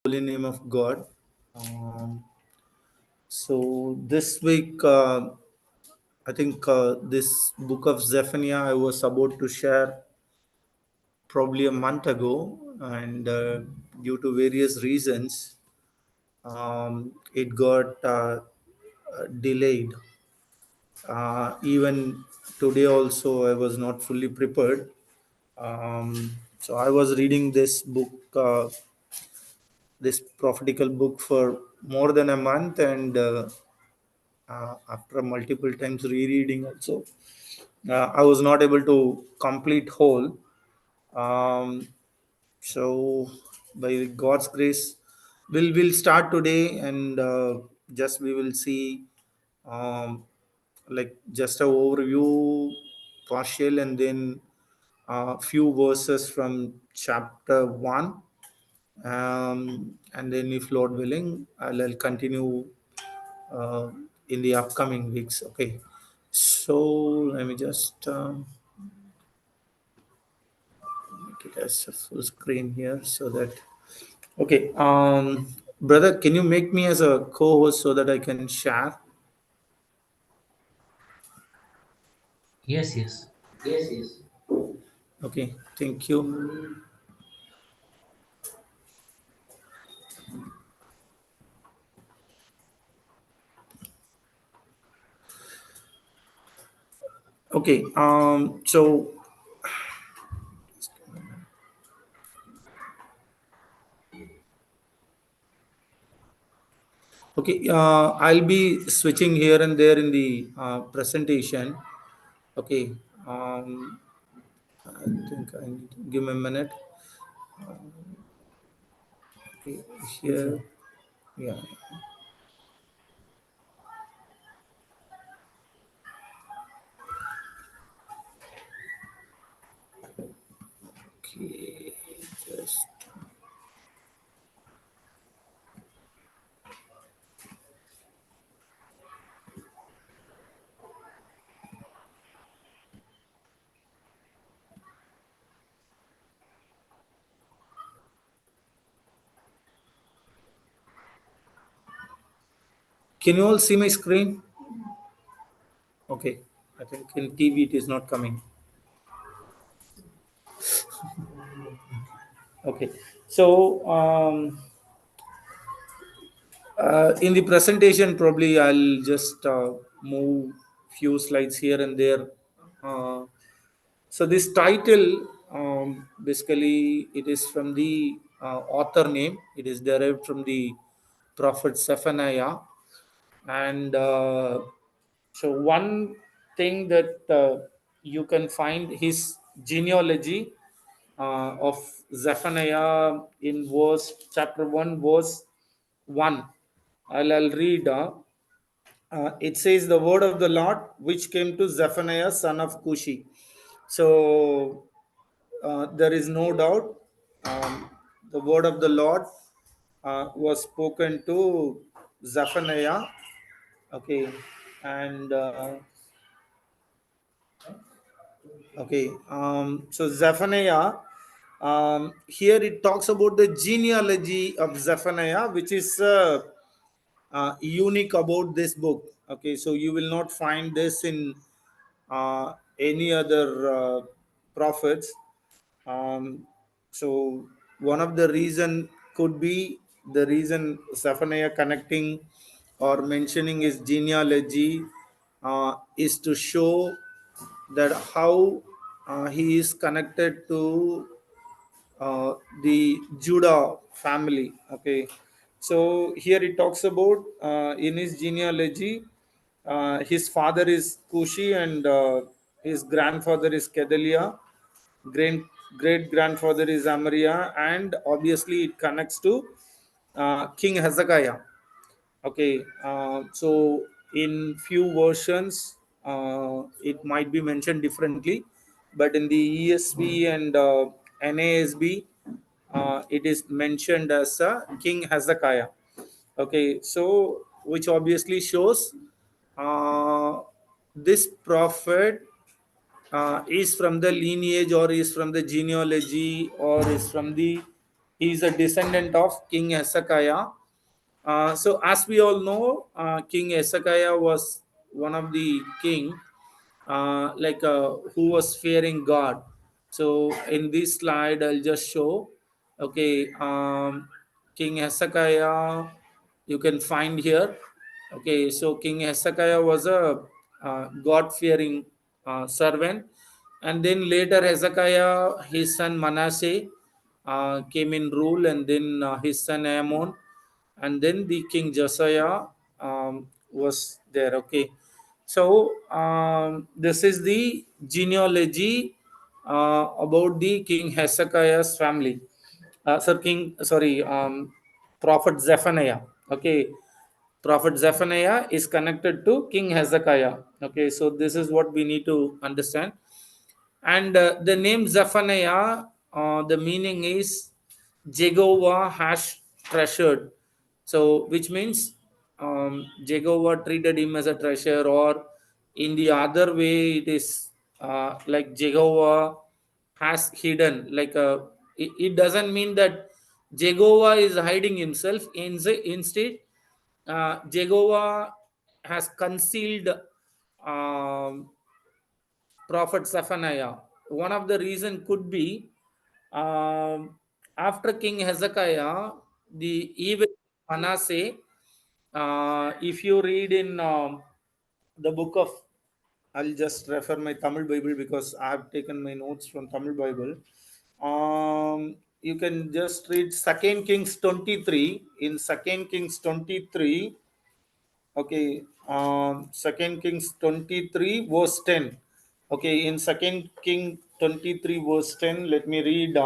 Holy name of God. Um, so this week, I think this book of Zephaniah I was about to share probably a month ago, and due to various reasons, it got delayed. Even today, also, I was not fully prepared. So I was reading this book, this prophetical book, for more than a month, and after multiple times rereading also, I was not able to complete whole. Um, so by God's grace, we'll start today, and just we will see um, like just a overview partial, and then a few verses from chapter 1, and then if Lord willing, I'll continue uh, in the upcoming weeks. Okay, so let me just make it as a full screen here so that. Okay, brother, can you make me as a co-host so that I can share? Yes, yes. Yes, yes. Okay, thank you. Okay, so okay, I'll be switching here and there in the presentation. Okay, I think I need to give me a minute. Okay, here, yeah. Okay, just can you all see my screen? Okay, I think in TV it is not coming. Okay, so in the presentation, probably I'll just move few slides here and there. Uh, so this title, basically, it is from the author name. It is derived from the prophet Zephaniah, and so one thing that you can find his genealogy of Zephaniah in verse chapter 1, verse 1. I'll read. It says, "The word of the Lord which came to Zephaniah, son of Cushi." So there is no doubt the word of the Lord was spoken to Zephaniah. Okay, and okay, so Zephaniah, here it talks about the genealogy of Zephaniah, which is unique about this book. Okay, so you will not find this in any other prophets. So one of the reason could be the reason Zephaniah connecting or mentioning his genealogy is to show that how he is connected to uh, the Judah family. Okay, so here it talks about in his genealogy, his father is Cushi, and his grandfather is Kedaliah, great great grandfather is Amariah, and obviously it connects to King Hezekiah. Okay, so in few versions, it might be mentioned differently, but in the ESV and NASB, it is mentioned as King Hezekiah. Okay, so which obviously shows uh, this prophet is from the lineage, or is from the genealogy, or is from the He is a descendant of King Hezekiah. So as we all know, King Hezekiah was one of the king who was fearing God. So in this slide, I'll just show. Okay, King Hezekiah, you can find here. Okay, so King Hezekiah was a God-fearing servant, and then later Hezekiah, his son Manasseh, came in rule, and then his son Ammon, and then the King Josiah was there. Okay, so this is the genealogy about the King Hezekiah's family. Prophet Zephaniah. Okay, Prophet Zephaniah is connected to King Hezekiah. Okay, so this is what we need to understand. And the name Zephaniah, the meaning is Jehovah has treasured. So, which means Jehovah treated him as a treasure, or in the other way, it is like Jehovah has hidden. It doesn't mean that Jehovah is hiding himself. Instead, Jehovah has concealed um, Prophet Zephaniah. One of the reason could be um, after King Hezekiah, the evil Manasseh. If you read in the book of, I'll just refer my Tamil Bible because I have taken my notes from Tamil Bible. You can just read Second Kings 23. In Second Kings 23, okay, Second Kings 23 verse 10. Okay, in Second King 23 verse 10, let me read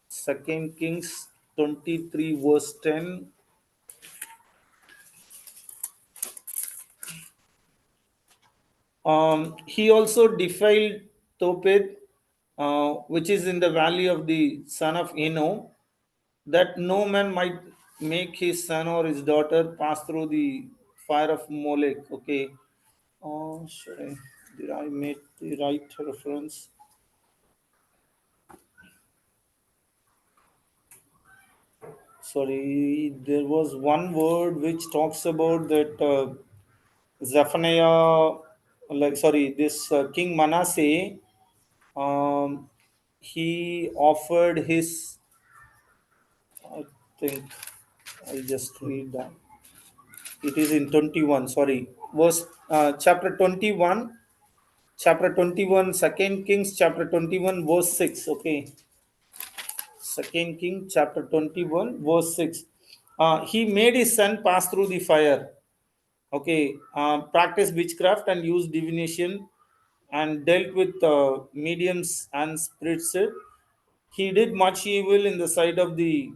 Second Kings 23 verse 10. He also defiled Tophet, which is in the valley of the son of Eno, that no man might make his son or his daughter pass through the fire of Molech. Okay. Oh, sorry. Did I make the right reference? Sorry, there was one word which talks about that Zephaniah, this King Manasseh, um, he offered his, I think, I'll just read that. It is in 21, sorry, verse, chapter 21, Second Kings, chapter 21, verse 6. Okay, Second King chapter 21 verse 6. He made his son pass through the fire. Okay, practiced witchcraft and used divination and dealt with mediums and spirits. He did much evil in the sight of the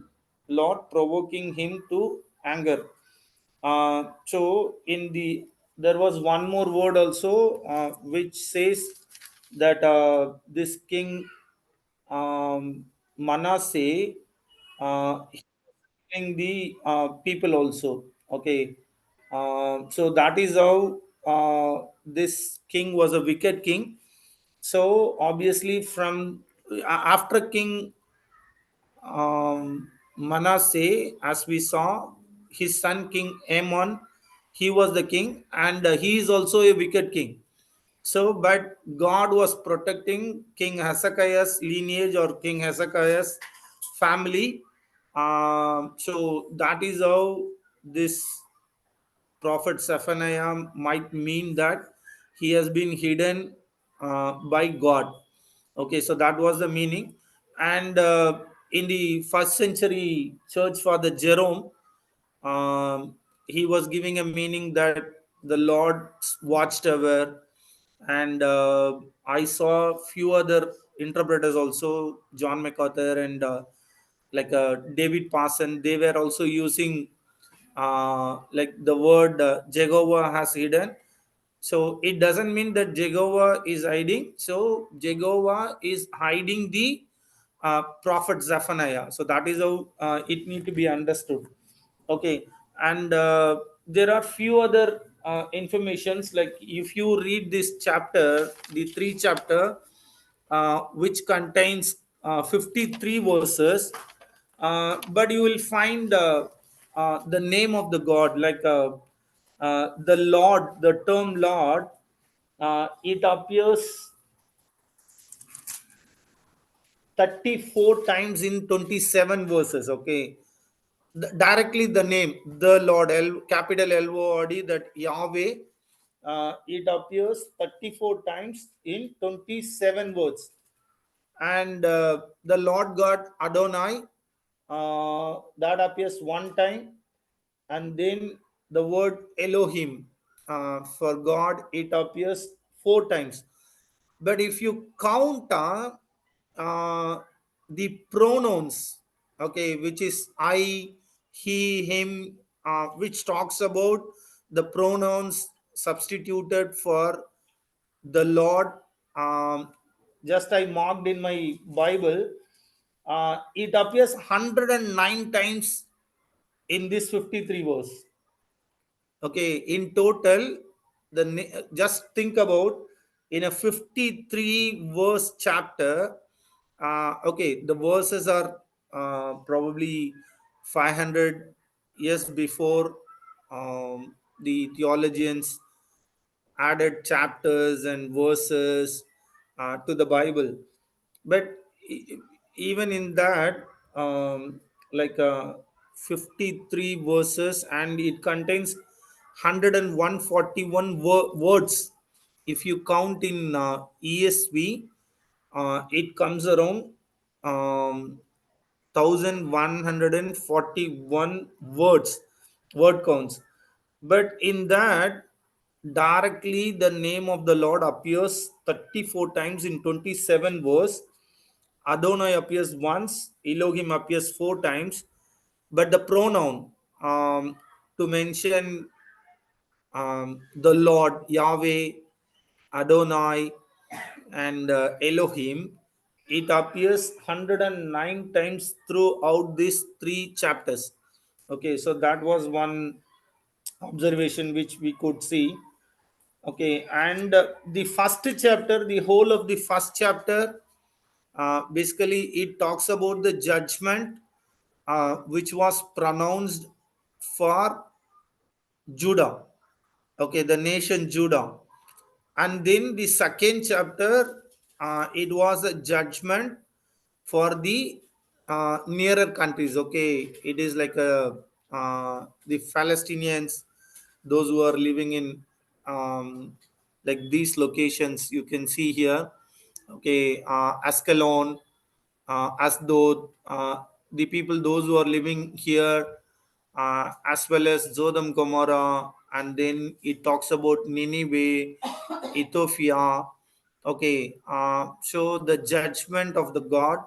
Lord, provoking him to anger. So in the there was one more word also which says that this king Manasseh killing the people also. Okay, so that is how this king was a wicked king. So obviously, from after King Manasseh, as we saw, his son King Ammon, he was the king, and he is also a wicked king. So, but God was protecting King Hezekiah's lineage or King Hezekiah's family. So that is how this prophet Zephaniah might mean that he has been hidden by God. Okay, so that was the meaning. And in the first century church father Jerome, he was giving a meaning that the Lord's watchtower, and I saw few other interpreters also, John MacArthur and David Parson. They were also using like the word Jehovah has hidden. So it doesn't mean that Jehovah is hiding. So Jehovah is hiding the prophet Zephaniah. So that is how it need to be understood. Okay, and there are few other informations, like if you read this chapter, the three chapter, which contains 53 verses. But you will find the name of the god, like the Lord, the term Lord, it appears 34 times in 27 verses. Okay, directly the name, the Lord, capital Lord, that Yahweh, it appears 34 times in 27 words. And the Lord God Adonai, that appears one time. And then the word Elohim, for God, it appears four times. But if you count uh, the pronouns, okay, which is I, he, him, which talks about the pronouns substituted for the Lord. um, just I marked in my Bible, it appears 109 times in this 53 verse. Okay, in total, just think about, in a 53 verse chapter. Okay, the verses are probably 500 years before the theologians added chapters and verses to the Bible. But even in that, like 53 verses, and it contains 141 words. If you count in ESV, it comes around 1141 words, word counts. But in that, directly the name of the Lord appears 34 times in 27 verse. Adonai appears once, Elohim appears four times. But the pronoun, to mention the Lord, Yahweh, Adonai, and Elohim, it appears 109 times throughout these three chapters. Okay, so that was one observation which we could see. Okay, and the first chapter, the whole of the first chapter, basically it talks about the judgment which was pronounced for Judah. Okay, the nation Judah. And then the second chapter, it was a judgment for the nearer countries. Okay, it is like the Palestinians, those who are living in like these locations you can see here. Okay, Ascalon, Asdod, the people those who are living here, as well as Sodom Gomorrah, and then it talks about Nineveh, Ethiopia. Okay, so the judgment of the God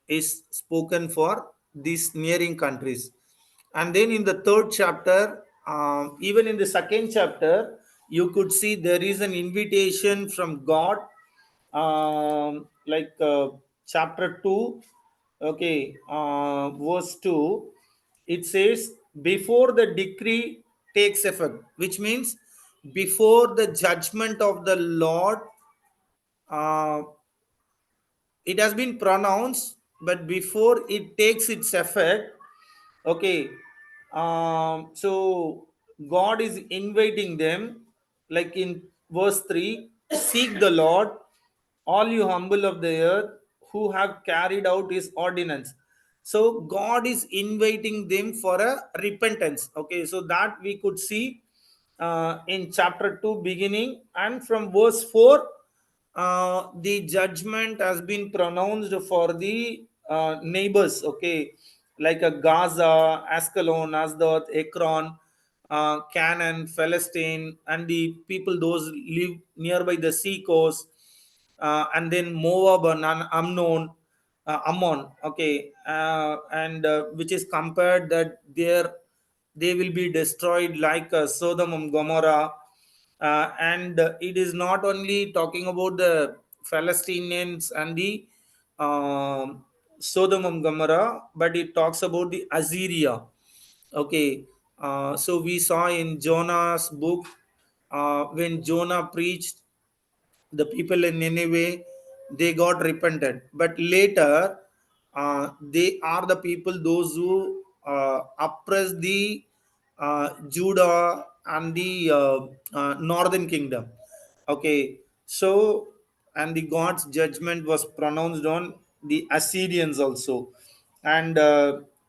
is spoken for these nearing countries. And then in the third chapter, even in the second chapter, you could see there is an invitation from God, like chapter 2, okay, verse 2. It says, before the decree takes effect, which means before the judgment of the Lord, uh, it has been pronounced, but before it takes its effect. Okay, so God is inviting them, like in verse 3, seek the Lord, all you humble of the earth, who have carried out his ordinance. So God is inviting them for a repentance. Okay, so that we could see in chapter 2 beginning, and from verse 4, the judgment has been pronounced for the neighbors. Okay, like a Gaza, Ascalon, Asdod, Ekron, Canaan, Palestine, and the people those live nearby the sea coast, and then Moab and Ammon, Ammon. Okay, and which is compared that they will be destroyed like Sodom and Gomorrah. And it is not only talking about the Palestinians and the Sodom and Gomorrah, but it talks about the Assyria. Okay, so we saw in Jonah's book, when Jonah preached, the people in Nineveh, they got repented. But later, they are the people those who oppress the Judah and the northern kingdom. Okay, so and the God's judgment was pronounced on the Assyrians also, and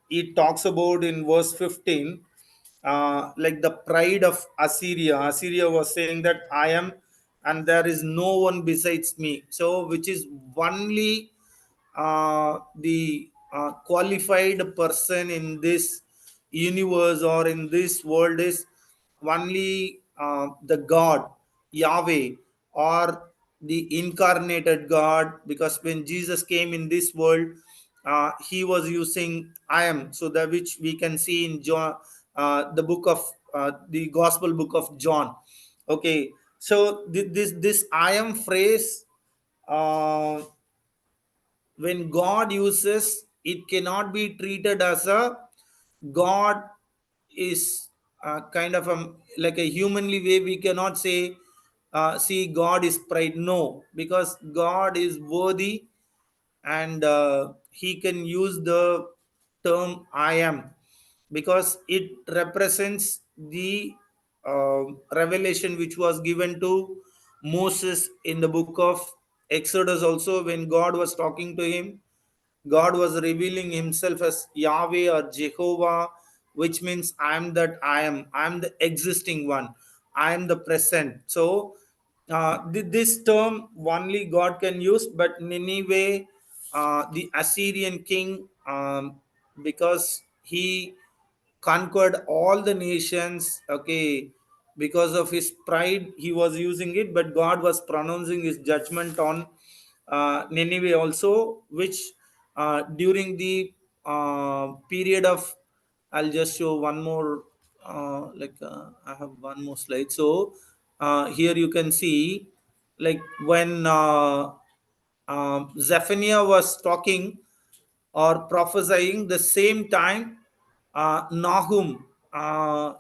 it talks about in verse 15, like the pride of Assyria. Assyria was saying that I am, and there is no one besides me. So, which is only the qualified person in this universe or in this world is only the God, Yahweh, or the incarnated God. Because when Jesus came in this world, he was using I am, so that which we can see in John, the book of the Gospel book of John. Okay, so this I am phrase, uh, when God uses, it cannot be treated as a God is kind of a like a humanly way. We cannot say, see, God is pride. No, because God is worthy, and he can use the term I am, because it represents the revelation which was given to Moses in the book of Exodus. Also, when God was talking to him, God was revealing himself as Yahweh or Jehovah, which means I am that I am. I am the existing one. I am the present. So, this term only God can use, but in any way, the Assyrian king, because he conquered all the nations, okay, because of his pride he was using it, but God was pronouncing his judgment on Nineveh also, which during the period of, I'll just show one more, I have one more slide. So here you can see, like when Zephaniah was talking or prophesying, the same time Nahum,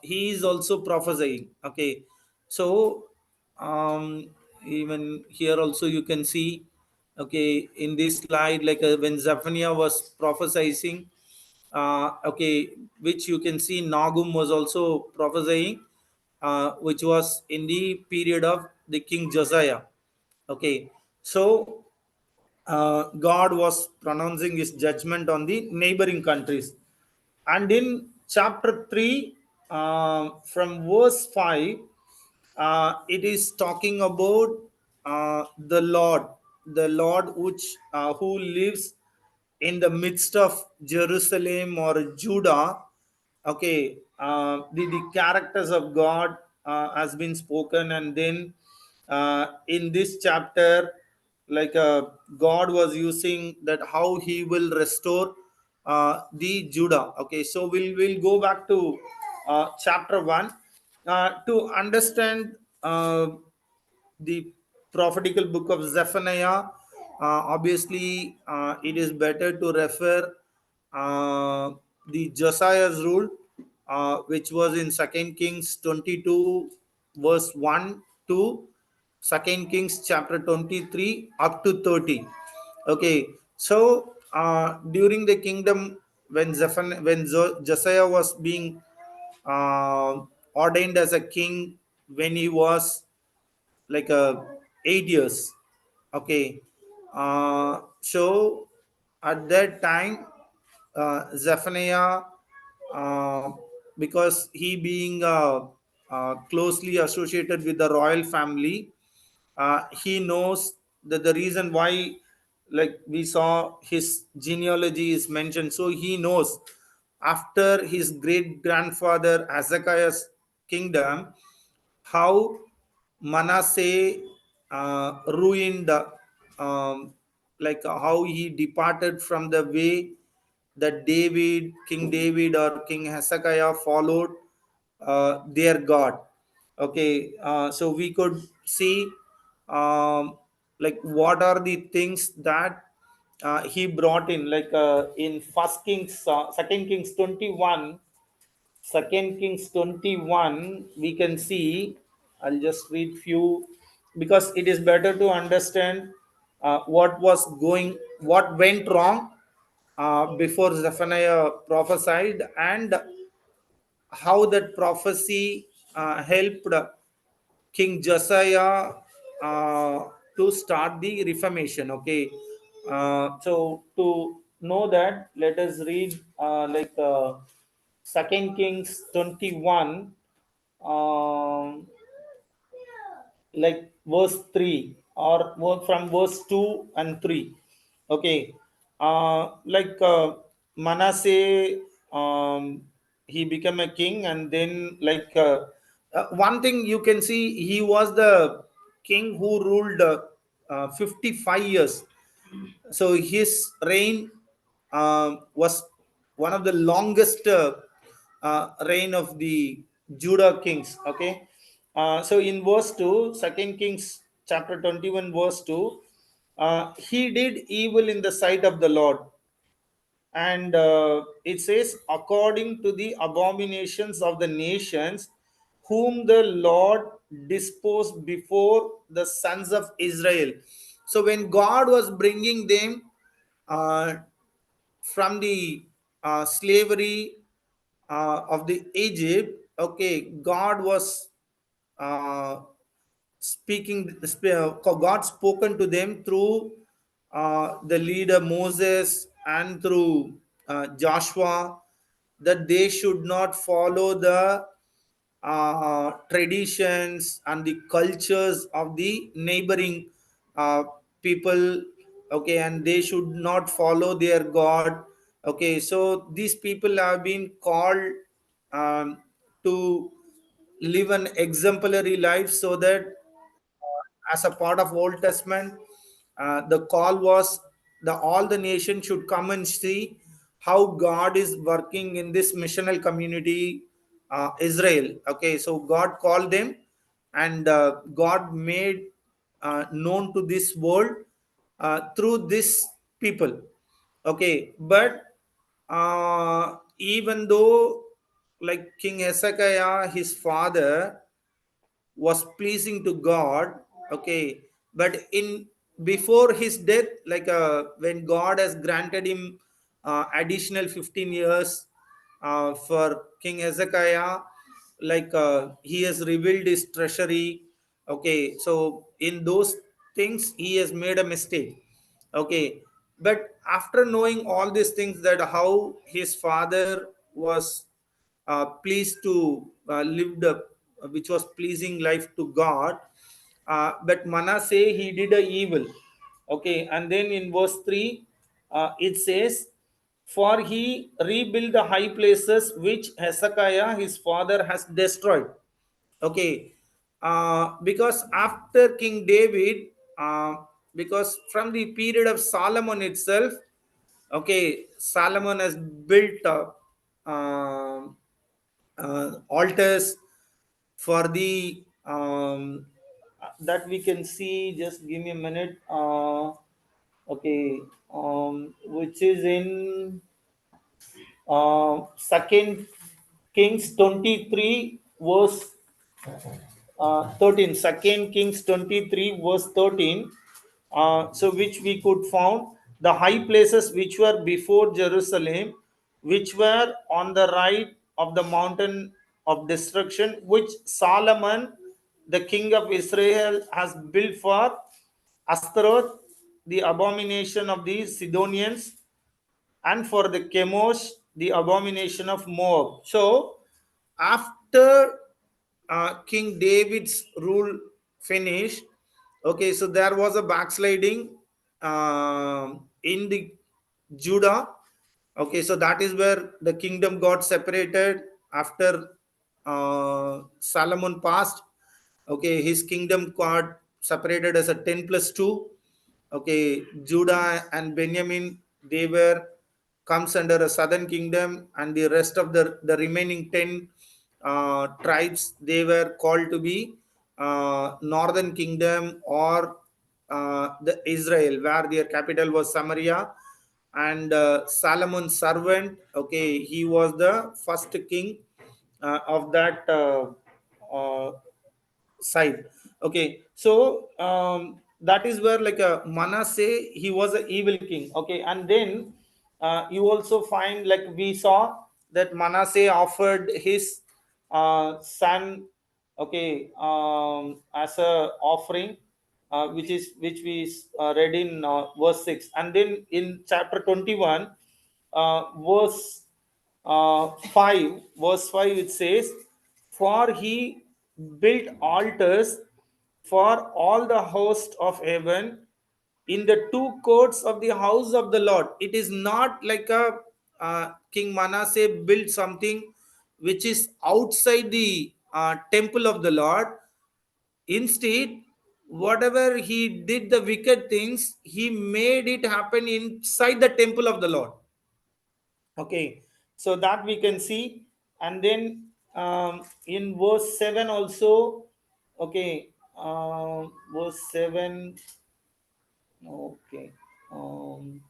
he is also prophesying. Okay, so even here also you can see, okay, in this slide, like when Zephaniah was prophesying, okay, which you can see Nahum was also prophesying, which was in the period of the King Josiah. Okay, so God was pronouncing his judgment on the neighboring countries. And in chapter 3, from verse 5, it is talking about the Lord which who lives in the midst of Jerusalem or Judah. Okay, the characters of God has been spoken, and then in this chapter, like God was using that how he will restore the Judah. Okay, so we'll go back to chapter 1 to understand the prophetical book of Zephaniah. Obviously, it is better to refer uh, the Josiah's rule, which was in Second Kings 22, verse 1 to Second Kings chapter 23 up to 30. Okay, so during the kingdom, when Josiah was being ordained as a king, when he was like 8 years. Okay, so at that time, Zephaniah, uh, because he being closely associated with the royal family, he knows that the reason why, like we saw, his genealogy is mentioned. So he knows after his great grandfather Hezekiah's kingdom, how Manasseh ruined, like how he departed from the way that King David or King Hezekiah followed their God. Okay, so we could see, like what are the things that he brought in, like in Second Kings 21. Second Kings 21, we can see, I'll just read few, because it is better to understand what went wrong before Zephaniah prophesied, and how that prophecy helped King Josiah to start the Reformation. Okay, so to know that, let us read Second Kings 21, um, like verse 3, or from verse 2 and 3. Okay, Manasseh, he became a king, and then one thing you can see, he was the king who ruled 55 years. So his reign was one of the longest reign of the Judah kings. Okay, so in verse 2, Second Kings chapter 21, verse 2, he did evil in the sight of the Lord, and it says, according to the abominations of the nations whom the Lord disposed before the sons of Israel. So when God was bringing them uh, from the slavery of the Egypt, okay, God was uh, God spoken to them through the leader Moses and through Joshua, that they should not follow the traditions and the cultures of the neighboring uh, people. Okay, and they should not follow their god. Okay, so these people have been called to live an exemplary life, so that as a part of Old Testament, the call was the all the nations should come and see how God is working in this missional community, Israel. Okay, so God called them, and God made known to this world through this people. Okay, but even though, like King Hezekiah, his father was pleasing to God. Okay, but in before his death, when God has granted him additional 15 years for King Hezekiah, he has revealed his treasury. Okay, so in those things he has made a mistake. Okay, but after knowing all these things, that how his father was pleased to live the which was pleasing life to God, but Manasseh, he did a evil. Okay, and then in verse 3, it says, for he rebuilt the high places which Hezekiah his father has destroyed. Okay, because after King David, because from the period of Solomon itself, okay, Solomon has built altars for the that we can see. Just give me a minute. Okay, which is in Second Kings 23 verse 13. Second Kings 23 verse 13. So which we could found the high places which were before Jerusalem, which were on the right of the mountain of destruction, which Solomon, the king of Israel, has built for Astaroth, the abomination of the Sidonians, and for the Chemosh, the abomination of Moab. So, after King David's rule finished, okay, so there was a backsliding in the Judah. Okay, so that is where the kingdom got separated after Solomon passed. Okay, his kingdom got separated as a 10 plus 2. Okay, Judah and Benjamin, they were comes under a southern kingdom, and the rest of the remaining 10 tribes, they were called to be northern kingdom, or the Israel, where their capital was Samaria. And Solomon's servant, okay, he was the first king of that uh, side. Okay, so that is where, Manasseh, he was an evil king. Okay, and then You also find, like we saw, that Manasseh offered his son, okay, as a offering, which we read in verse 6. And then in chapter 21, verse 5, verse 5, it says, for he built altars for all the host of heaven in the two courts of the house of the Lord. It is not like a King Manasseh built something which is outside the temple of the Lord. Instead, whatever he did, the wicked things, he made it happen inside the temple of the Lord. Okay, so that we can see. And then in verse 7 also, okay, verse 7, okay. Um,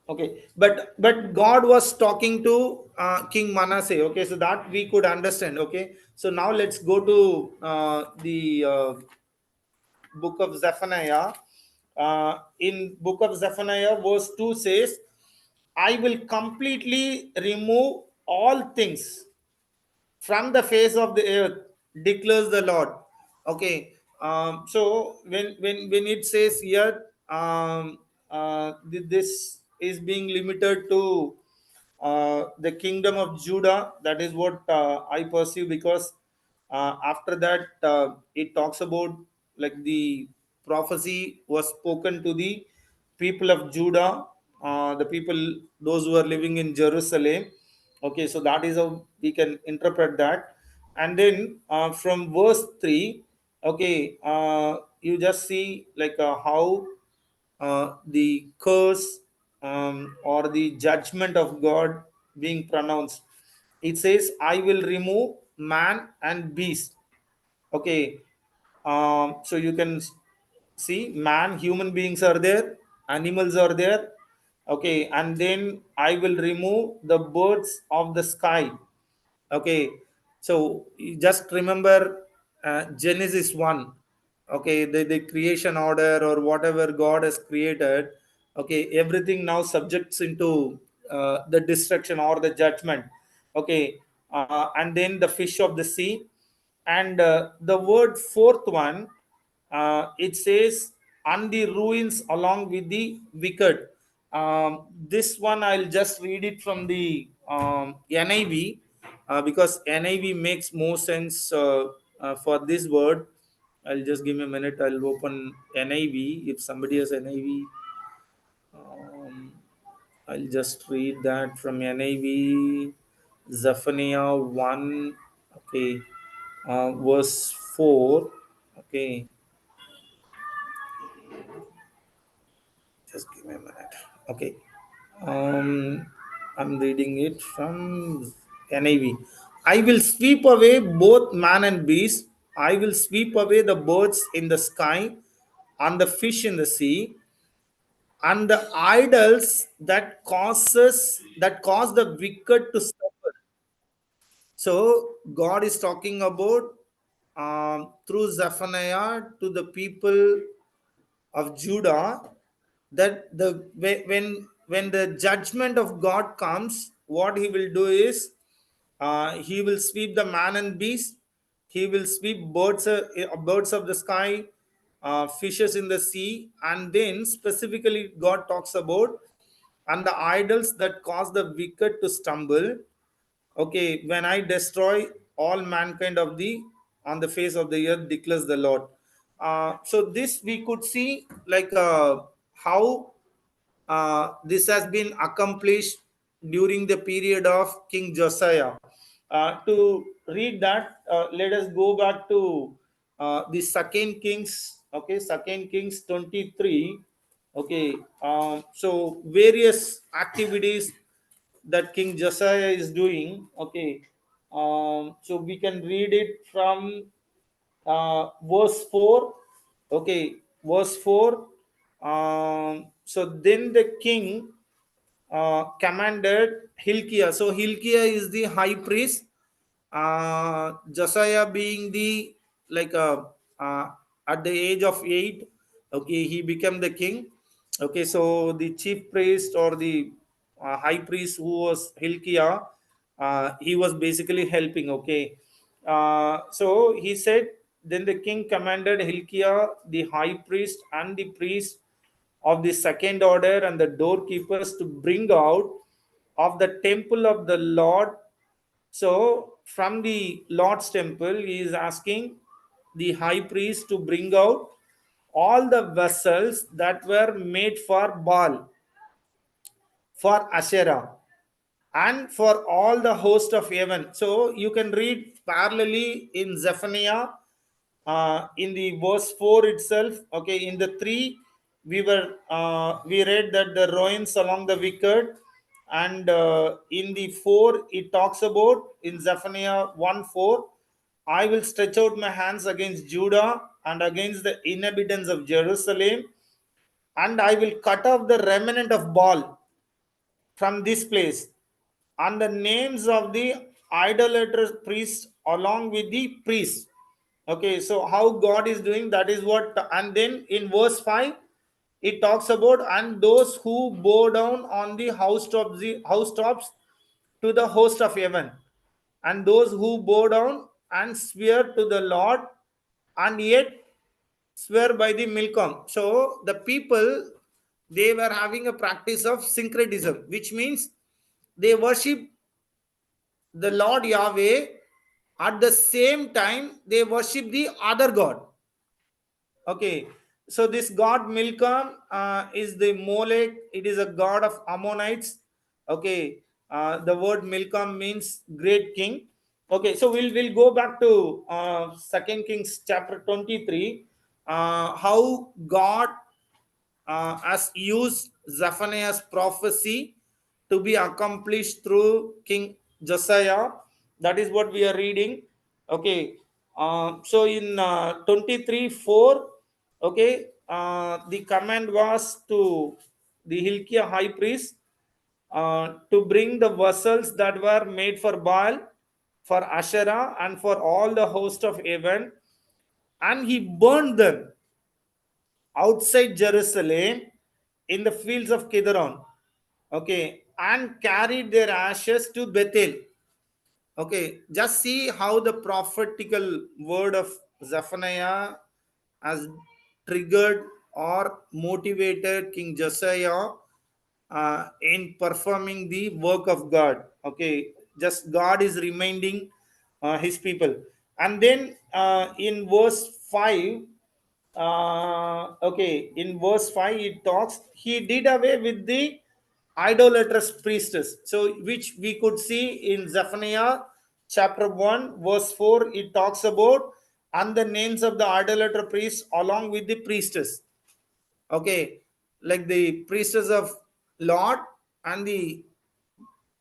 okay, but God was talking to King Manasseh. Okay, so that we could understand. Okay, so now let's go to the book of Zephaniah. In book of Zephaniah, verse 2 says, I will completely remove all things from the face of the earth, declares the Lord. Okay, so when it says here, this is being limited to the kingdom of Judah. That is what I perceive, because after that it talks about, like, the prophecy was spoken to the people of Judah, the people, those who are living in Jerusalem. Okay, so that is how we can interpret that. And then from verse 3, okay, you just see, like, how the curse or the judgment of God being pronounced. It says, I will remove man and beast. Okay, so you can see, man, human beings are there, animals are there. Okay, and then I will remove the birds of the sky. Okay, so you just remember Genesis 1. Okay, the creation order, or whatever God has created. Okay, everything now subjects into the destruction or the judgment. Okay, and then the fish of the sea. And the word fourth one, it says, and the ruins along with the wicked. This one I'll just read it from the NIV, because NIV makes more sense for this word. I'll just give me a minute. I'll open NIV. If somebody has NIV, um, I'll just read that from NIV. Zephaniah 1, okay, verse 4. Okay, just give me a minute. Okay, um, I'm reading it from NIV. I will sweep away both man and beast. I will sweep away the birds in the sky and the fish in the sea, and the idols that cause the wicked to suffer. So God is talking about, through Zephaniah, to the people of Judah, that when the judgment of God comes, what He will do is, He will sweep the man and beast. He will sweep birds of the sky, fishes in the sea, and then specifically God talks about, and the idols that cause the wicked to stumble. Okay, when I destroy all mankind of the on the face of the earth, declares the Lord. So this we could see, like, how this has been accomplished during the period of King Josiah. To read that, let us go back to the Second Kings. Okay, Second Kings 23. Okay, so various activities that King Josiah is doing. Okay, so we can read it from verse 4. Okay, verse 4. So then the king commanded Hilkiah. So Hilkiah is the high priest. Josiah being the, like, uh, at the age of 8. Okay, he became the king. Okay, so the chief priest or the high priest who was Hilkiah, he was basically helping. Okay, so he said, then the king commanded Hilkiah, the high priest, and the priest of the second order and the doorkeepers to bring out of the temple of the Lord. So from the Lord's temple, he is asking the high priest to bring out all the vessels that were made for Baal, for Asherah, and for all the host of heaven. So you can read parallelly in Zephaniah, in the verse 4 itself. Okay, in the 3 we read that the ruins along the wicked, and in the 4 it talks about, in Zephaniah 1:4, I will stretch out my hands against Judah and against the inhabitants of Jerusalem, and I will cut off the remnant of Baal from this place, and the names of the idolatrous priests along with the priests. Okay, so how God is doing, that is what. And then in verse 5 it talks about, and those who bow down on the housetops to the host of heaven, and those who bow down and swear to the Lord, and yet swear by the Milcom. So the people, they were having a practice of syncretism, which means they worship the Lord Yahweh, at the same time they worship the other god. Okay, so this god Milcom is the Molech. It is a god of Ammonites. Okay, the word Milcom means great king. Okay, so we'll go back to Second Kings chapter 23. How God has used Zephaniah's prophecy to be accomplished through King Josiah. That is what we are reading. Okay, so in 23:4, okay, the command was to the Hilkiah high priest to bring the vessels that were made for Baal, for Asherah, and for all the host of heaven, and he burned them outside Jerusalem in the fields of Kidron. Okay, and carried their ashes to Bethel. Okay, just see how the prophetical word of Zephaniah has triggered or motivated King Josiah in performing the work of God. Okay, just God is reminding his people. And then in verse 5, okay, in verse 5 it talks, he did away with the idolatrous priestess. So which we could see in Zephaniah chapter 1 verse 4, it talks about, and the names of the idolater priests along with the priestess. Okay, like the priestess of Lord and the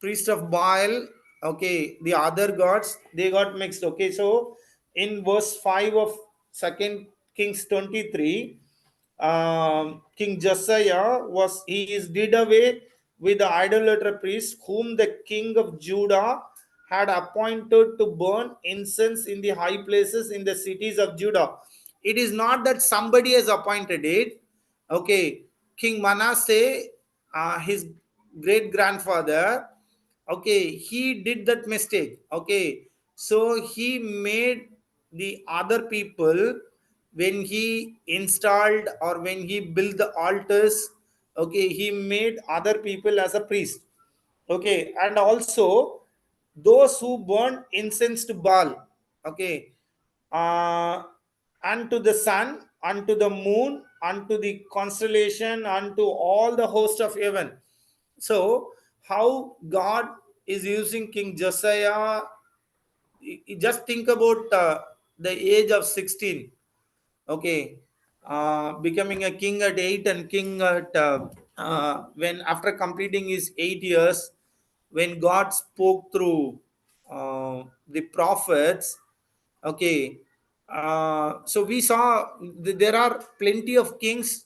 priest of Baal. Okay, the other gods, they got mixed. Okay, so in verse 5 of Second Kings 23, King Josiah was, he is did away with the idolater priest whom the king of Judah had appointed to burn incense in the high places in the cities of Judah. It is not that somebody has appointed it. Okay, King Manasseh, his great grandfather, okay, he did that mistake. Okay, so he made the other people, when he installed or when he built the altars, okay, he made other people as a priest. Okay, and also those who burn incense to Baal. Okay, uh, unto the sun, unto the moon, unto the constellation, unto all the host of heaven. So how God is using King Josiah. Just think about the age of 16. Okay, becoming a king at 8 and king at when after completing his 8 years, when God spoke through the prophets. Okay, so we saw there are plenty of kings,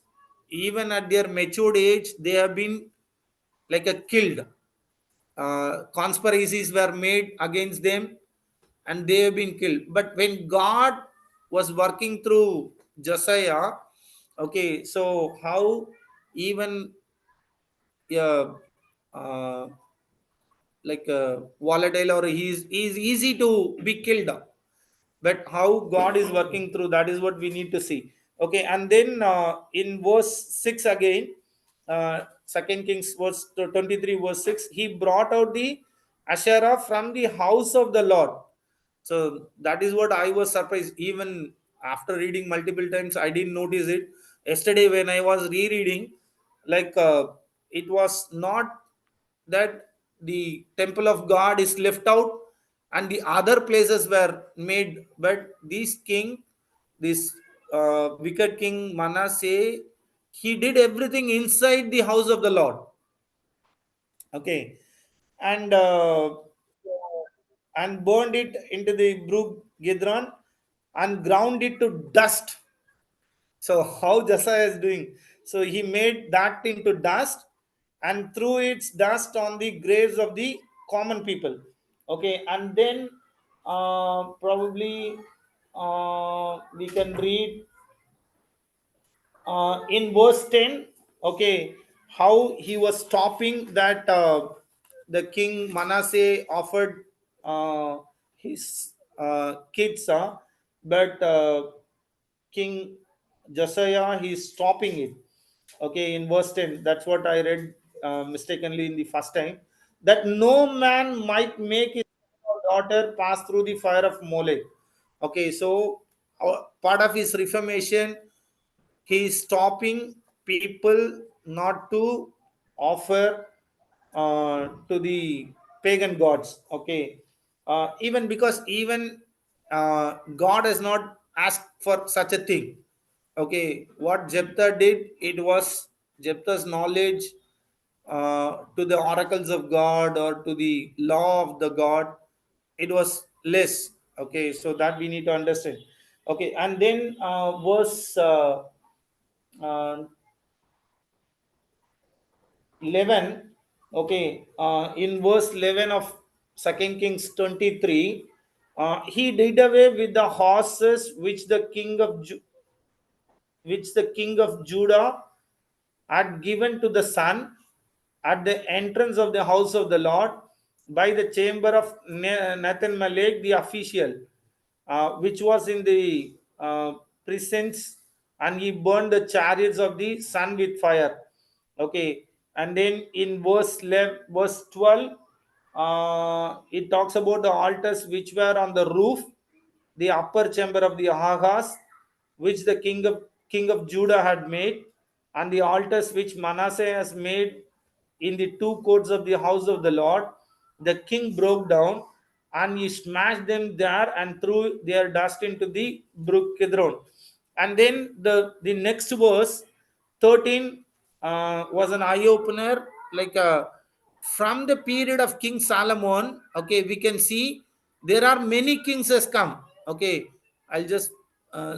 even at their matured age they have been like a killed. Conspiracies were made against them and they have been killed. But when God was working through Josiah, Okay, so how even uh, uh, like volatile, or he's easy to be killed, but how God is working through, that is what we need to see. Okay, and then in verse 6 again, second Kings verse 23 verse 6, he brought out the Asherah from the house of the Lord. So that is what I was surprised. Even after reading multiple times, I didn't notice it. Yesterday, when I was rereading, like it was not that the temple of God is left out and the other places were made, but this wicked king Manasseh, he did everything inside the house of the Lord. Okay, and burned it into the brook Gidron and ground it to dust. So how Josiah is doing? So he made that into dust and threw its dust on the graves of the common people. Okay, and then probably we can read in verse 10. Okay, how he was stopping that the king Manasseh offered his kids, but King Josiah, he's stopping it. Okay, in verse 10, that's what I read mistakenly in the first time. That no man might make his daughter pass through the fire of Molech. Okay, so part of his reformation, he is stopping people not to offer to the pagan gods. Okay, even because even God has not asked for such a thing. Okay, what Jephthah did, it was Jephthah's knowledge to the oracles of God or to the law of the God, it was less. Okay, so that we need to understand. Okay, and then verse uh, 11. Okay, in verse 11 of second Kings 23, he did away with the horses which the king of Judah had given to the sun at the entrance of the house of the Lord by the chamber of Nathan Malek the official, which was in the presence, and he burned the chariots of the sun with fire. Okay, and then in verse 11, verse 12, it talks about the altars which were on the roof, the upper chamber of the Ahaz, which the king of Judah had made, and the altars which Manasseh has made in the two courts of the house of the Lord. The king broke down and he smashed them there and threw their dust into the brook Kidron. And then the next verse 13 was an eye opener. Like from the period of King Solomon, okay, we can see there are many kings has come. Okay, I'll just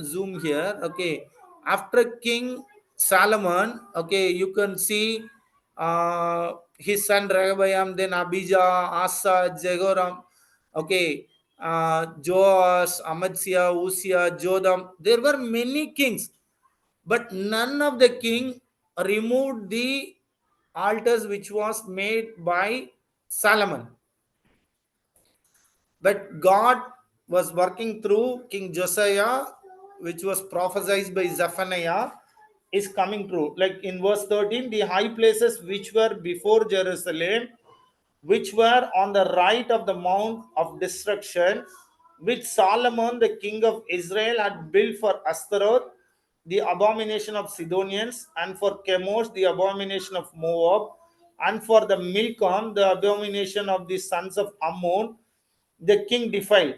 zoom here. Okay, after King Solomon, okay, you can see his son Rehoboam, then Abijah, Asa, Jehoram, okay, Joash, Amaziah, Uzziah, Jotham. There were many kings, but none of the king removed the altars which was made by Solomon. But God was working through King Josiah, which was prophesied by Zephaniah, is coming true. Like in verse 13, the high places which were before Jerusalem, which were on the right of the mount of destruction, which Solomon, the king of Israel, had built for Ashtaroth, the abomination of Sidonians, and for Chemosh, the abomination of Moab, and for the Milcom, the abomination of the sons of Ammon, the king defiled.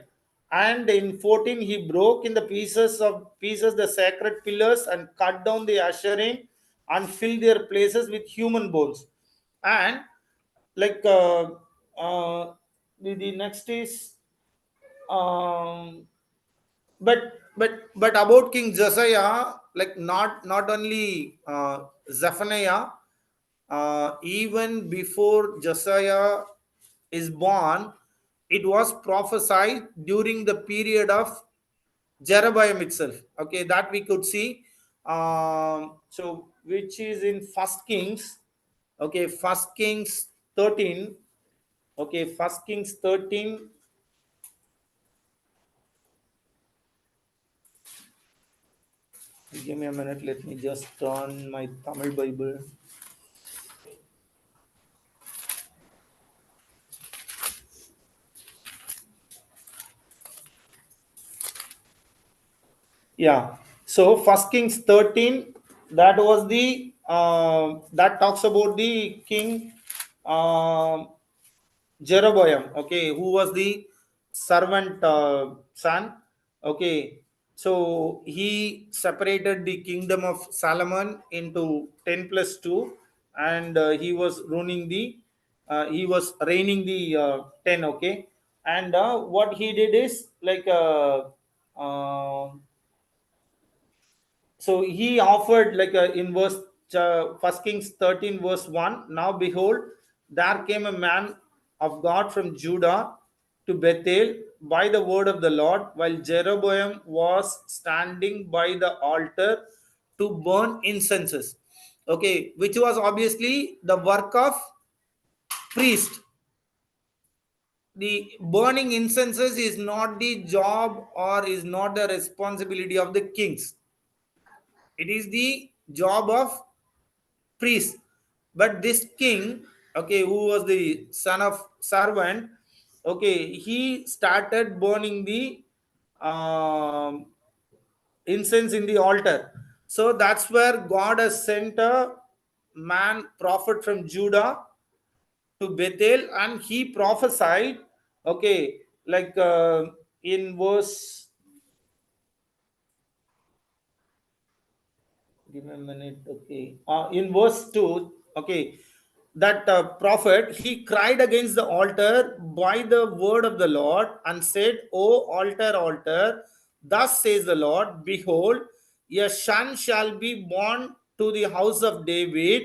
And in 14, he broke in the pieces the sacred pillars and cut down the asherim and filled their places with human bones. And like the next is um, but about King Josiah, like not only Zephaniah, even before Josiah is born, it was prophesied during the period of Jeroboam itself. Okay, that we could see. So which is in First Kings. Okay, First Kings 13. Okay, First Kings 13. Give me a minute. Let me just turn my Tamil Bible. Yeah. So First Kings 13. That was the that talks about the king. Um Jeroboam, okay, who was the servant son. Okay, so he separated the kingdom of Solomon into 10 plus 2, and he was reigning the 10. Okay, and what he did is like uh, so he offered like in verse First Kings 13 verse 1. Now behold, there came a man of God from Judah to Bethel by the word of the Lord, while Jeroboam was standing by the altar to burn incenses. Okay, which was obviously the work of priest. The burning incenses is not the job or is not the responsibility of the kings. It is the job of priest. But this king, okay, who was the son of servant, okay, he started burning the um, incense in the altar. So that's where God has sent a man prophet from Judah to Bethel, and he prophesied. Okay, like in verse, give me a minute. Okay, in verse 2. Okay, that prophet, he cried against the altar by the word of the Lord and said, O altar, altar, thus says the Lord, behold, a son shall be born to the house of David.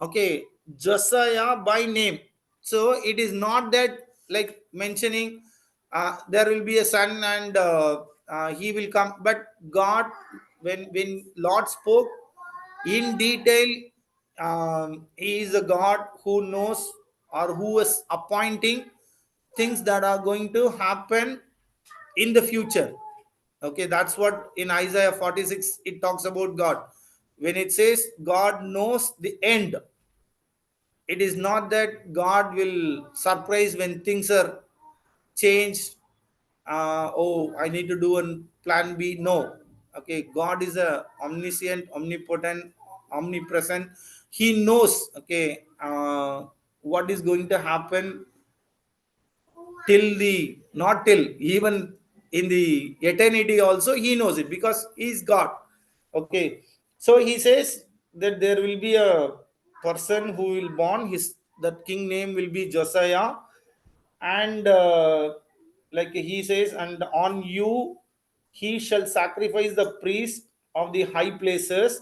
Okay, Josiah by name. So it is not that like mentioning there will be a son and he will come, but God, when Lord spoke in detail, he is a God who knows or who is appointing things that are going to happen in the future. Okay, that's what in Isaiah 46 it talks about God. When it says God knows the end, it is not that God will surprise when things are changed. Oh, I need to do a plan B. No. Okay, God is a omniscient, omnipotent, omnipresent. He knows. Okay, what is going to happen till the not till even in the eternity also he knows it because he is God. Okay, so he says that there will be a person who will born, his that king name will be Josiah, and like he says, and on you he shall sacrifice the priest of the high places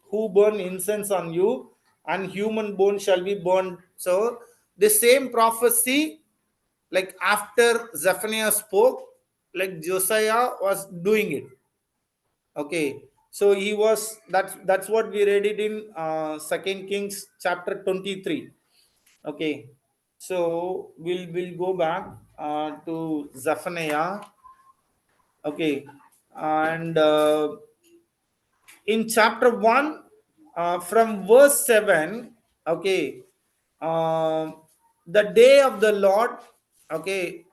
who burn incense on you, and human bone shall be burned. So the same prophecy, like after Zephaniah spoke, like Josiah was doing it. Okay, so he was, that's what we read it in Second Kings chapter 23. Okay, so we'll go back to Zephaniah. Okay, and in chapter 1 from verse 7. Okay, the day of the Lord. Okay,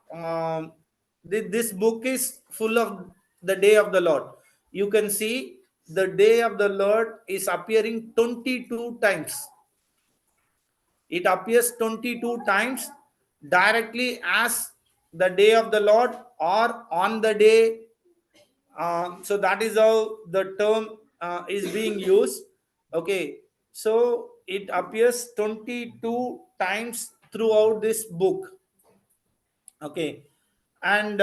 this book is full of the day of the Lord. You can see the day of the Lord is appearing 22 times. It appears 22 times directly as the day of the Lord or on the day. So that is how the term is being used. Okay, so it appears 22 times throughout this book. Okay, and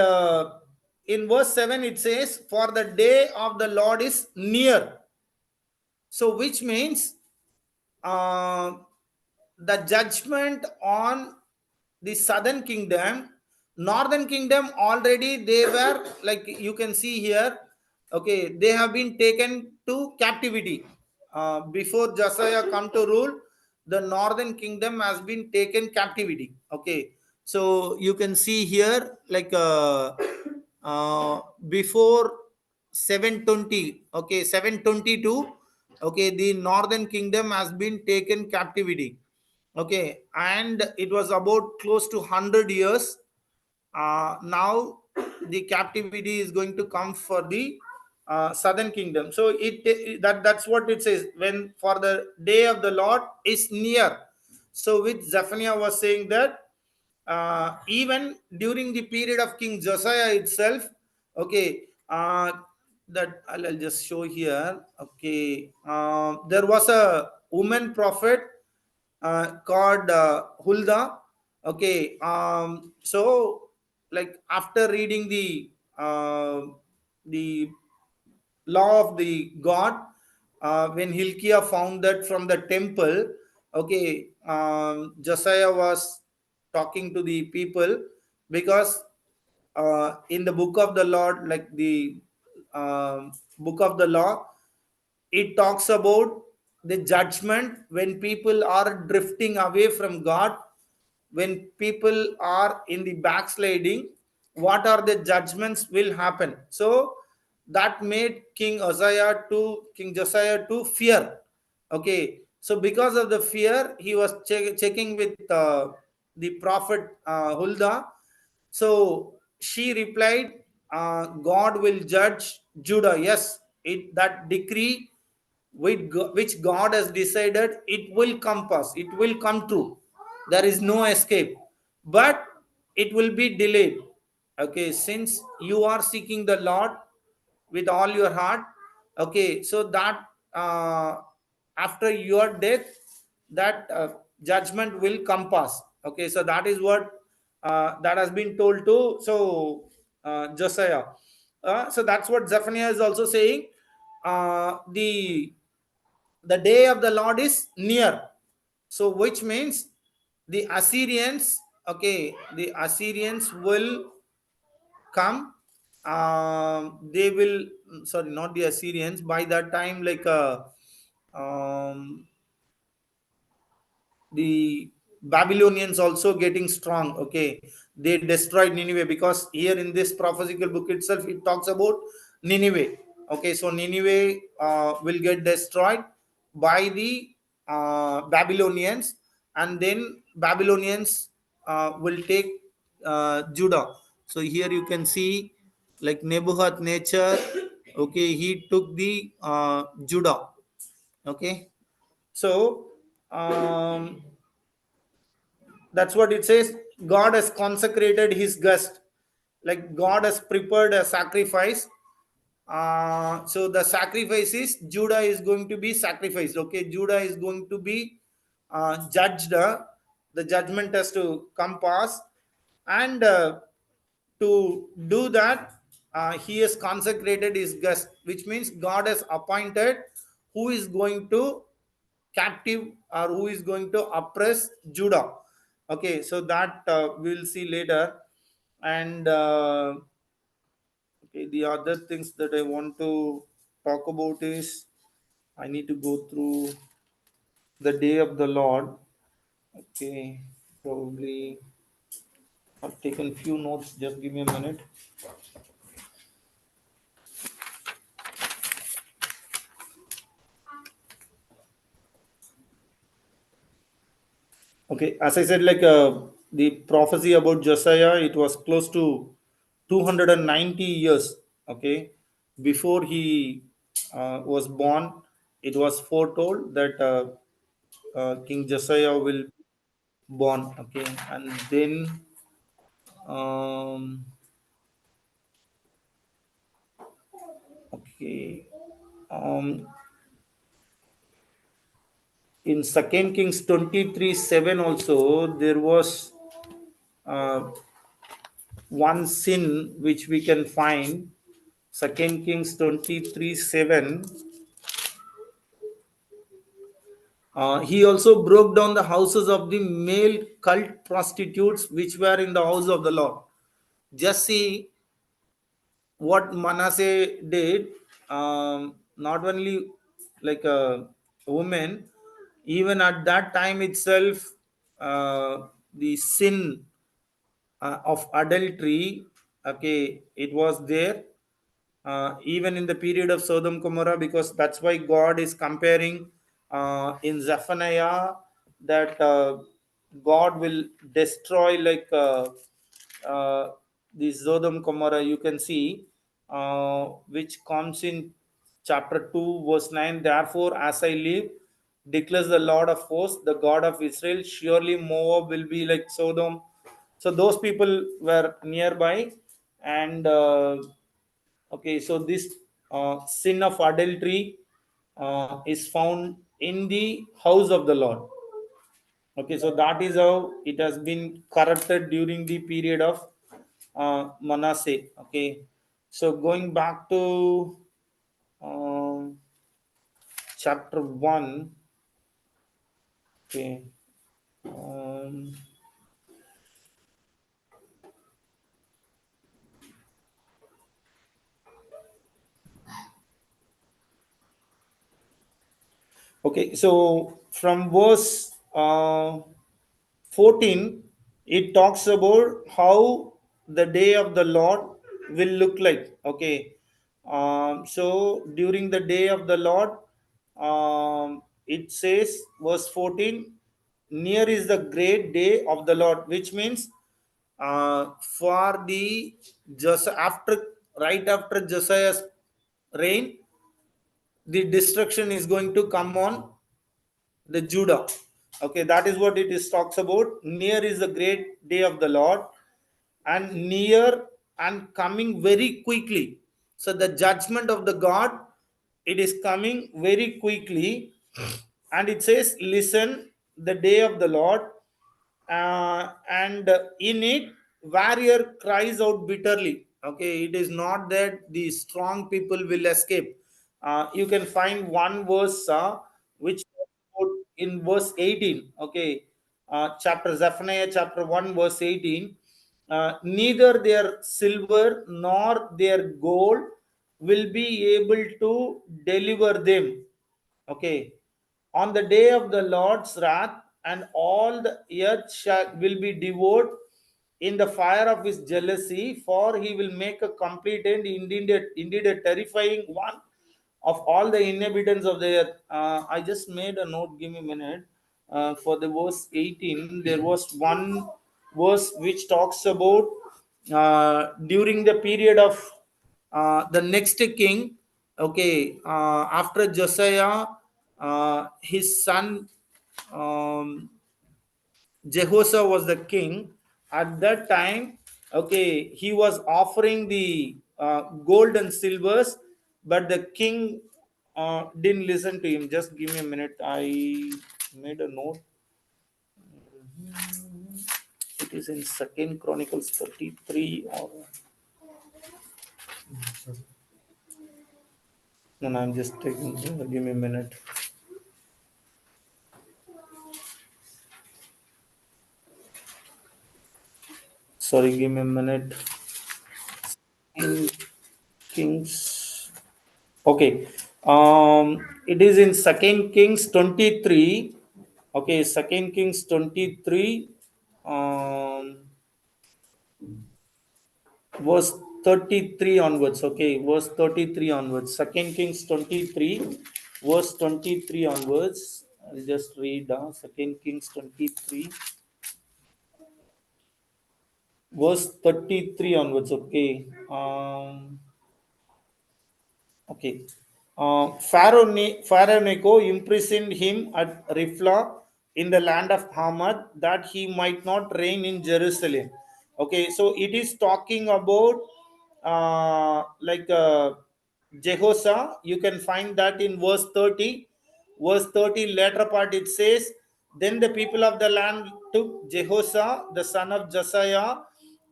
in verse 7 it says, for the day of the Lord is near. So which means uh, the judgment on the southern kingdom. Northern kingdom already they were, like you can see here, Okay, they have been taken to captivity. Before Josiah come to rule, the northern kingdom has been taken captivity. Okay, so you can see here, like before 720, okay, 722, okay, the northern kingdom has been taken captivity. Okay, and it was about close to 100 years. Now the captivity is going to come for the southern kingdom. So that's what it says, when for the day of the Lord is near. So which Zephaniah was saying that even during the period of King Josiah itself, okay, that I'll just show here. Okay, there was a woman prophet called Hulda. Okay, so like after reading the law of the God, when Hilkiah found that from the temple, okay, Josiah was talking to the people, because in the book of the Lord, like the book of the law, it talks about the judgment when people are drifting away from God, when people are in the backsliding, what are the judgments will happen. So that made King Josiah to fear. Okay, so because of the fear, he was checking with the prophet Huldah. So she replied, God will judge Judah. Yes, that decree which God has decided, it will compass, it will come true. There is no escape, but it will be delayed. Okay, since you are seeking the Lord with all your heart, okay, so that after your death, that judgment will compass. Okay, so that is what that has been told to Josiah. So that's what Zephaniah is also saying. The day of the Lord is near. So which means the Assyrians, okay, the Assyrians will come. They will, sorry, not the Assyrians. By that time, like um, the Babylonians also getting strong. Okay, they destroyed Nineveh, because here in this prophetical book itself, it talks about Nineveh. Okay, so Nineveh will get destroyed by the Babylonians, and then Babylonians will take Judah. So here you can see, like Nebuchadnezzar. Okay, he took the Judah. Okay, so that's what it says. God has consecrated his guest, like God has prepared a sacrifice. So the sacrifice is, Judah is going to be sacrificed. Okay, Judah is going to be judged. The judgment has to come pass, and to do that, he has consecrated his guest, which means God has appointed who is going to captive, or who is going to oppress Judah. Okay, so that we'll see later. And okay, the other things that I want to talk about is, I need to go through the day of the Lord. Okay, probably I've taken few notes. Just give me a minute. Okay, as I said, like the prophecy about Josiah, it was close to 290 years. Okay, before he was born, it was foretold that King Josiah will born. Okay, and then um, okay, um, in Second Kings 23:7 also there was uh, one sin which we can find. Second Kings 23:7. He also broke down the houses of the male cult prostitutes which were in the house of the Lord. Just see what Manasseh did. not only like a woman, even at that time itself, the sin of adultery, okay, it was there, even in the period of Sodom Gomorrah, because that's why God is comparing in Zephaniah that God will destroy like uh, the Sodom Gomorrah. You can see which comes in chapter 2 verse 9. Therefore, as I live, declares the Lord of hosts, the God of Israel, surely Moab will be like Sodom. So those people were nearby, and okay, so this sin of adultery is found in the house of the Lord. Okay, so that is how it has been corrupted during the period of Manasseh. Okay, so going back to um, chapter 1. Okay, um, okay, so from verse 14, it talks about how the day of the Lord will look like. Okay, so during the day of the Lord, it says, verse 14, near is the great day of the Lord, which means for the just after, right after Josiah's reign, the destruction is going to come on the Judah. Okay, that is what it is talks about. Near is the great day of the Lord, and near and coming very quickly. So the judgment of the God, it is coming very quickly, and it says, "Listen, the day of the Lord, and in it warrior cries out bitterly." Okay, it is not that the strong people will escape. You can find one verse which in verse 18. Okay, chapter Zephaniah chapter 1 verse 18. Neither their silver nor their gold will be able to deliver them. Okay, on the day of the Lord's wrath, and all the earth will be devoured in the fire of his jealousy, for he will make a complete end, indeed a terrifying one of all the inhabitants of the earth. I just made a note, give me a minute. For the verse 18, there was one verse which talks about during the period of the next king. Okay, after Josiah, his son Jehoshaphat was the king at that time. Okay, he was offering the gold and silvers, but the king didn't listen to him. Just give me a minute. I made a note. It is in Second Chronicles 33, or no, no, I'm just taking. Give me a minute. Sorry, give me a minute. In Kings. Okay. It is in Second Kings 23. Okay, Second Kings 23, verse 33 onwards. Okay, verse 33 onwards. Second Kings 23, verse 23 onwards. I'll just read Second Kings 23, verse 33 onwards. Okay. Okay. Pharaoh Necho imprisoned him at Rifla in the land of Hamad, that he might not reign in Jerusalem. Okay, so it is talking about like Jehoshaphat. You can find that in verse 30. Verse 30, later part, it says, then the people of the land took Jehoshaphat, the son of Josiah,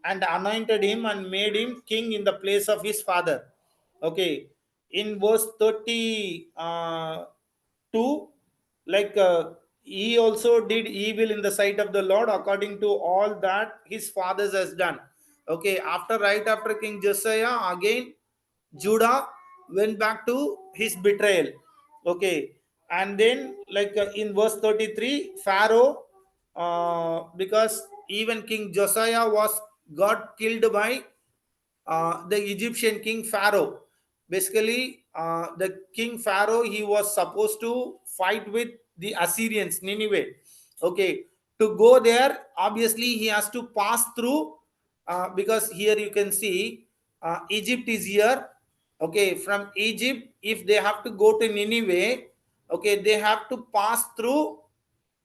and anointed him and made him king in the place of his father. Okay, in verse 32, like he also did evil in the sight of the Lord according to all that his fathers has done. Okay, after right after King Josiah, again Judah went back to his betrayal. Okay, and then like in verse 33, Pharaoh, because even King Josiah was got killed by the Egyptian king Pharaoh. Basically, the king Pharaoh, he was supposed to fight with the Assyrians, Nineveh. Okay, to go there, obviously he has to pass through, because here you can see Egypt is here. Okay, from Egypt, if they have to go to Nineveh, okay, they have to pass through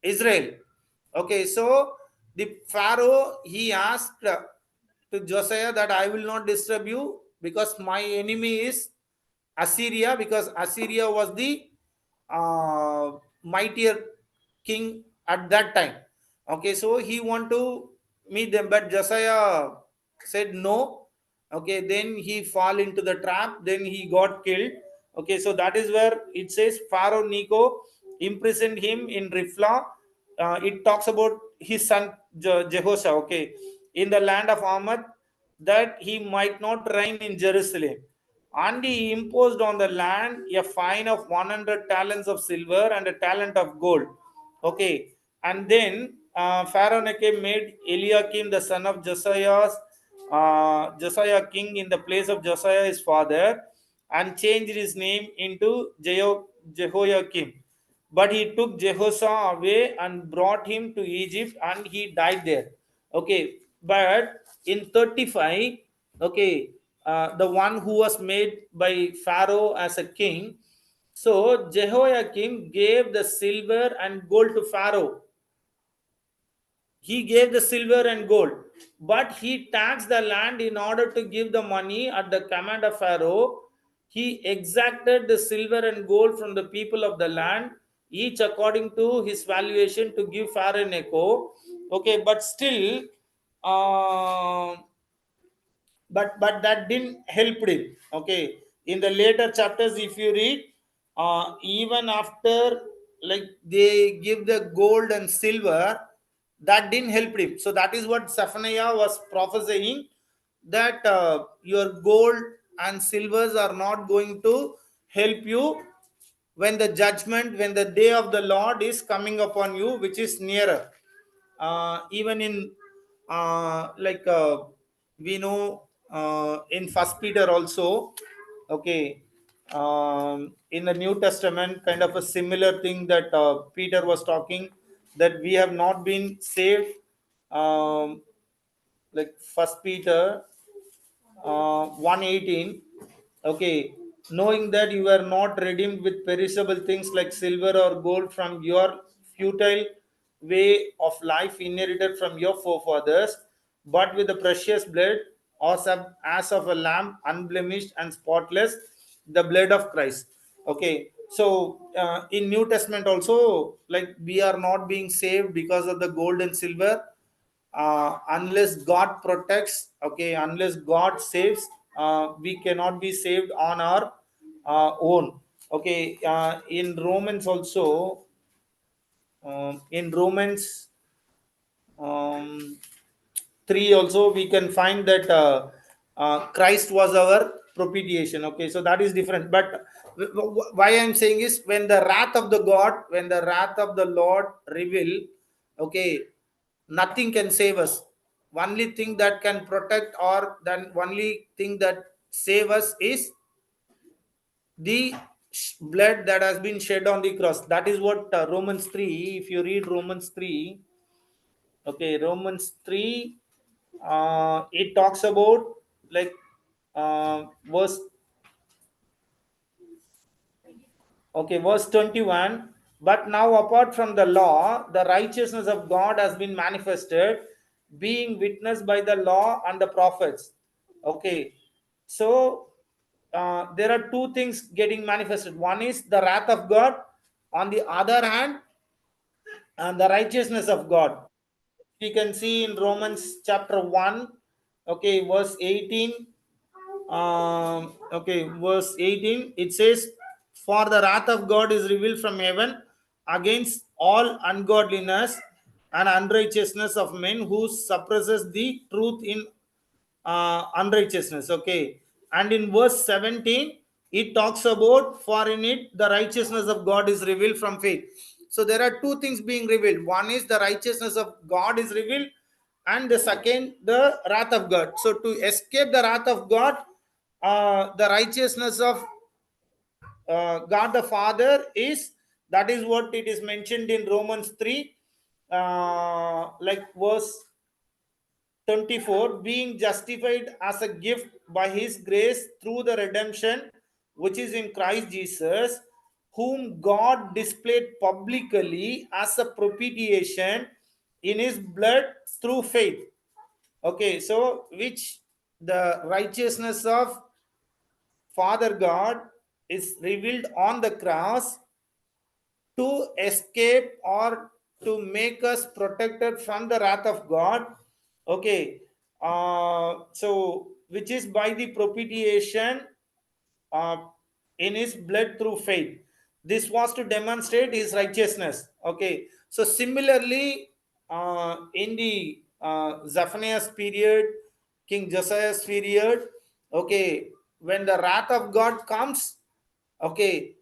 Israel. Okay, so the Pharaoh, he asked to Josiah that I will not disturb you because my enemy is Assyria, because Assyria was the mightier king at that time. Okay, so he want to meet them, but Josiah said no. Okay, then he fall into the trap, then he got killed. Okay, so that is where it says Pharaoh Necho imprisoned him in Rifla. It talks about his son Jehoshaphat, okay, in the land of Ahmad, that he might not reign in Jerusalem. And he imposed on the land a fine of 100 talents of silver and a talent of gold. Okay, and then Pharaoh Necho made Eliakim the son of Josiah king in the place of Josiah his father, and changed his name into Jehoiakim. But he took Jehoshaphat away and brought him to Egypt, and he died there. Okay, but in 35, okay, the one who was made by Pharaoh as a king, so Jehoiakim gave the silver and gold to Pharaoh. He gave the silver and gold, but he taxed the land in order to give the money at the command of Pharaoh. He exacted the silver and gold from the people of the land, each according to his valuation, to give Pharaoh Necho. Okay, but still, uh, but that didn't help him. Okay, in the later chapters, if you read, even after, like, they give the gold and silver, that didn't help him. So that is what Zephaniah was prophesying, that your gold and silvers are not going to help you when the judgment, when the day of the Lord is coming upon you, which is nearer. Even in like we know in First Peter also, okay, in the New Testament, kind of a similar thing that Peter was talking, that we have not been saved, like First Peter 1:18. Okay, knowing that you are not redeemed with perishable things like silver or gold from your futile way of life inherited from your forefathers, but with the precious blood as of a lamb, unblemished and spotless, the blood of Christ. Okay, so in New Testament also, like, we are not being saved because of the gold and silver, unless God protects, okay, unless God saves, we cannot be saved on our own. Okay, in Romans also, in Romans um, 3 also, we can find that Christ was our propitiation. Okay, so that is different. But why I'm saying is, when the wrath of the God, when the wrath of the Lord reveal, okay, nothing can save us. Only thing that can protect, or then only thing that save us, is the blood that has been shed on the cross. That is what Romans 3, if you read Romans 3, okay, Romans 3, it talks about, like, verse, okay, verse 21. But now, apart from the law, the righteousness of God has been manifested, being witnessed by the law and the prophets. Okay, so there are two things getting manifested. One is the wrath of God, on the other hand, and the righteousness of God. We can see in Romans chapter 1, okay, verse 18. Okay, verse 18, it says, for the wrath of God is revealed from heaven against all ungodliness and unrighteousness of men who suppresses the truth in unrighteousness. Okay, and in verse 17, It talks about, for in it the righteousness of God is revealed from faith. So there are two things being revealed. One is the righteousness of God is revealed, and the second, the wrath of God. So to escape the wrath of God, the righteousness of God the Father is, that is what it is mentioned in Romans 3, like verse 24, being justified as a gift by his grace through the redemption which is in Christ Jesus, whom God displayed publicly as a propitiation in his blood through faith. Okay, so which the righteousness of Father God is revealed on the cross to escape or to make us protected from the wrath of God. Okay, so which is by the propitiation uh, in his blood through faith. This was to demonstrate his righteousness. Okay, so similarly, in the Zephaniah's period, King Josiah's period, okay, when the wrath of God comes, okay,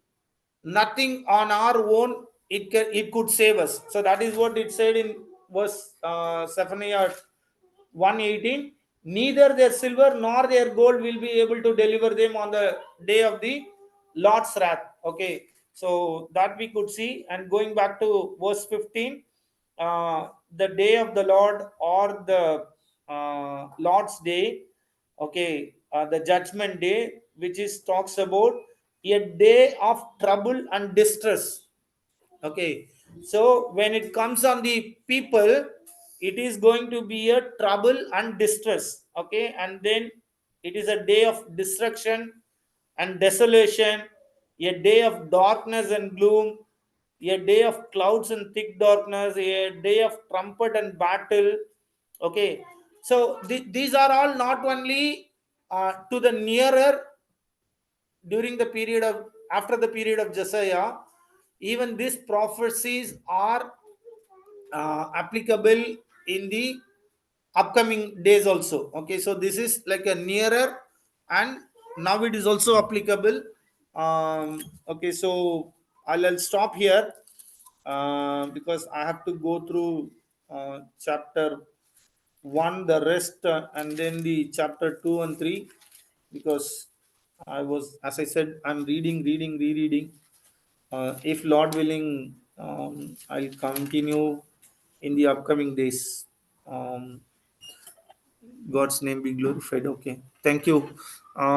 nothing on our own it could save us. So that is what it said in verse Zephaniah 1:18. Neither their silver nor their gold will be able to deliver them on the day of the Lord's wrath. Okay, so that we could see. And going back to verse 15, the day of the Lord, or the Lord's day, okay, the judgment day, which is talks about a day of trouble and distress. Okay, so when it comes on the people, it is going to be a trouble and distress. Okay, and then it is a day of destruction and desolation, a day of darkness and gloom, a day of clouds and thick darkness, a day of trumpet and battle. Okay, so these are all not only to the nearer, during the period of, after the period of Josiah, even these prophecies are applicable in the upcoming days also. Okay, so this is like a nearer, and now it is also applicable. Okay, so I'll stop here because I have to go through chapter 1, the rest, and then the chapter 2 and 3, because I was, as I said, I'm rereading. If Lord willing, I'll continue in the upcoming days. Um, God's name be glorified. Okay. Thank you.